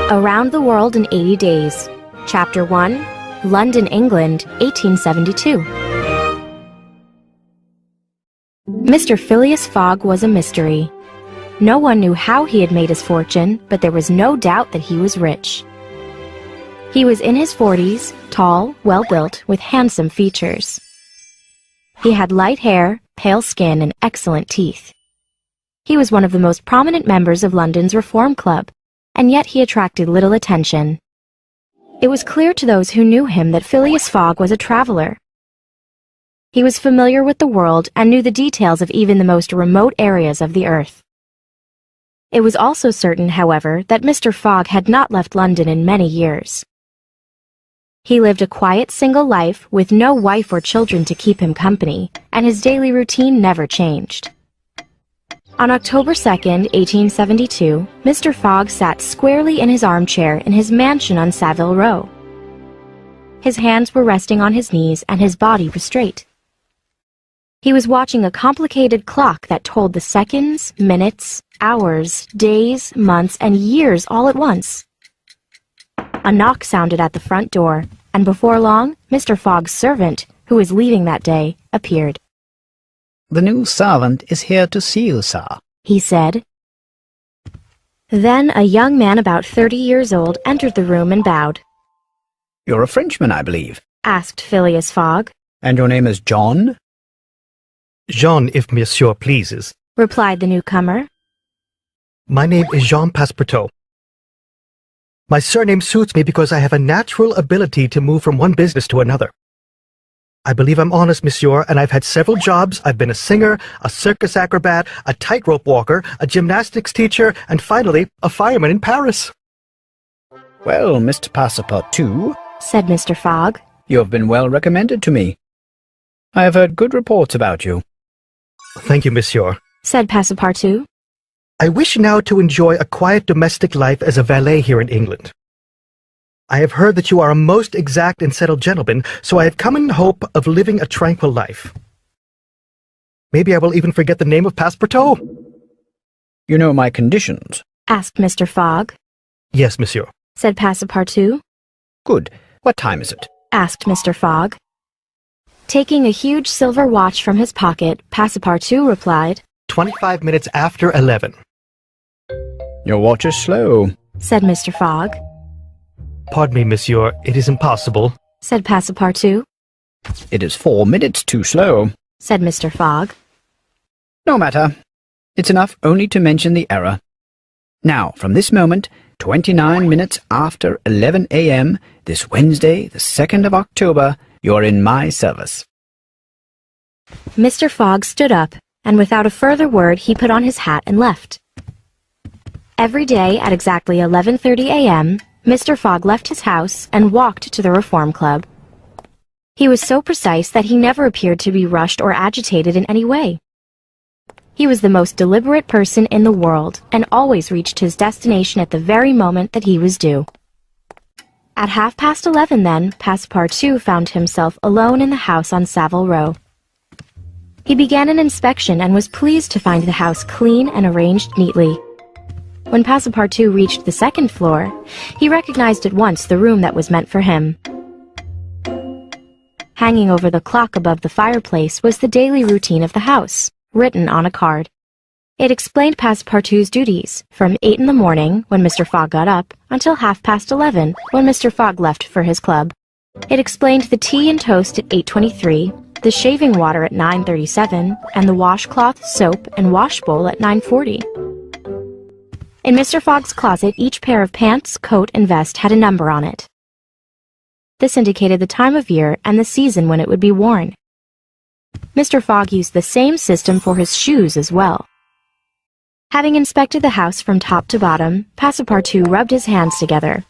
Around the World in 80 Days. Chapter 1, London, England, 1872. Mr. Phileas Fogg was a mystery. No one knew how he had made his fortune, but there was no doubt that he was rich. He was in his 40s, tall, well-built, with handsome features. He had light hair, pale skin, and excellent teeth. He was one of the most prominent members of London's Reform Club, and yet he attracted little attention. It was clear to those who knew him that Phileas Fogg was a traveler. He was familiar with the world and knew the details of even the most remote areas of the earth. It was also certain, however, that Mr. Fogg had not left London in many years. He lived a quiet single life with no wife or children to keep him company, and his daily routine never changed. On October 2nd, 1872, Mr. Fogg sat squarely in his armchair in his mansion on Savile Row. His hands were resting on his knees and his body was straight. He was watching a complicated clock that told the seconds, minutes, hours, days, months, and years all at once. A knock sounded at the front door, and before long, Mr. Fogg's servant, who was leaving that day, appeared. "The new servant is here to see you, sir," he said. Then a young man about 30 years old entered the room and bowed. "You're a Frenchman, I believe." Asked Phileas Fogg. "And your name is John?" Jean, if monsieur pleases. Replied the newcomer. My name is Jean Passepartout. My surname suits me because I have a natural ability to move from one business to another. I believe I'm honest, monsieur, and I've had several jobs. I've been a singer, a circus acrobat, a tightrope walker, a gymnastics teacher, and finally, a fireman in Paris. "Well, Mr. Passepartout," said Mr. Fogg, "you have been well recommended to me. I have heard good reports about you." Thank you, monsieur, said Passepartout. I wish now to enjoy a quiet domestic life as a valet here in England. I have heard that you are a most exact and settled gentleman, so I have come in hope of living a tranquil life. Maybe I will even forget the name of Passepartout. "You know my conditions?" asked Mr. Fogg. Yes, monsieur, said Passepartout. "Good. What time is it?" asked Mr. Fogg. Taking a huge silver watch from his pocket, Passepartout replied, 25 minutes after 11. "Your watch is slow," said Mr. Fogg. Pardon me, monsieur, it is impossible, said Passepartout. "It is 4 minutes too slow," said Mr. Fogg. "No matter. It's enough only to mention the error. Now, from this moment, 29 minutes after 11 a.m., this Wednesday, the 2nd of October, you're in my service." Mr. Fogg stood up, and without a further word he put on his hat and left. Every day at exactly 11:30 a.m., Mr. Fogg left his house and walked to the Reform Club. He was so precise that he never appeared to be rushed or agitated in any way. He was the most deliberate person in the world, and always reached his destination at the very moment that he was due. At 11:30 then, Passepartout found himself alone in the house on Savile Row. He began an inspection and was pleased to find the house clean and arranged neatly. When Passepartout reached the second floor, he recognized at once the room that was meant for him. Hanging over the clock above the fireplace was the daily routine of the house, written on a card. It explained Passepartout's duties, from 8 in the morning, when Mr. Fogg got up, until 11:30, when Mr. Fogg left for his club. It explained the tea and toast at 8:23, the shaving water at 9:37, and the washcloth, soap, and washbowl at 9:40. In Mr. Fogg's closet, each pair of pants, coat, and vest had a number on it. This indicated the time of year and the season when it would be worn. Mr. Fogg used the same system for his shoes as well. Having inspected the house from top to bottom, Passepartout rubbed his hands together.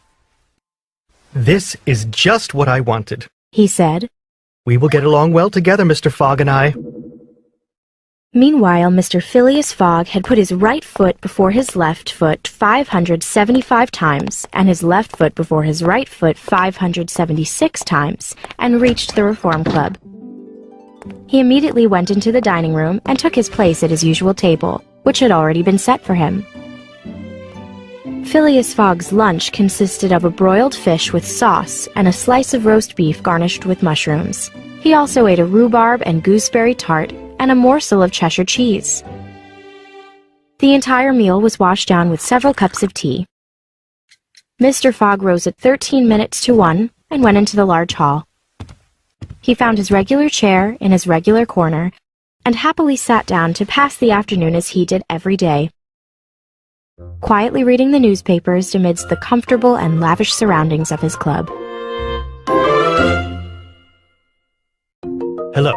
This is just what I wanted, he said. We will get along well together, Mr. Fogg and I. Meanwhile, Mr. Phileas Fogg had put his right foot before his left foot 575 times, and his left foot before his right foot 576 times, and reached the Reform Club. He immediately went into the dining room and took his place at his usual table, which had already been set for him. Phileas Fogg's lunch consisted of a broiled fish with sauce and a slice of roast beef garnished with mushrooms. He also ate a rhubarb and gooseberry tart and a morsel of Cheshire cheese. The entire meal was washed down with several cups of tea. Mr. Fogg rose at 13 minutes to 1 and went into the large hall. He found his regular chair in his regular corner and happily sat down to pass the afternoon as he did every day, quietly reading the newspapers amidst the comfortable and lavish surroundings of his club. Hello.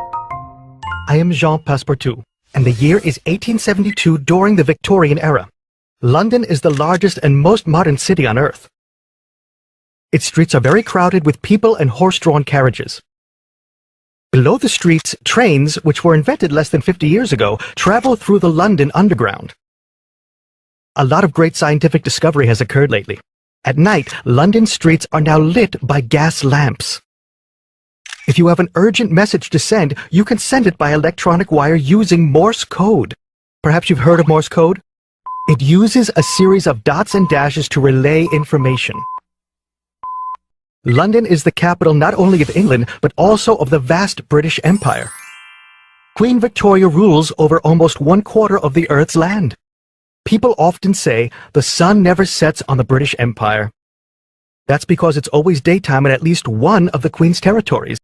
I am Jean Passepartout, and the year is 1872 during the Victorian era. London is the largest and most modern city on earth. Its streets are very crowded with people and horse-drawn carriages. Below the streets, trains, which were invented less than 50 years ago, travel through the London Underground. A lot of great scientific discovery has occurred lately. At night, London streets are now lit by gas lamps. If you have an urgent message to send, you can send it by electronic wire using Morse code. Perhaps you've heard of Morse code? It uses a series of dots and dashes to relay information. London is the capital not only of England, but also of the vast British Empire. Queen Victoria rules over almost 1/4 of the Earth's land. People often say the sun never sets on the British Empire. That's because it's always daytime in at least one of the Queen's territories,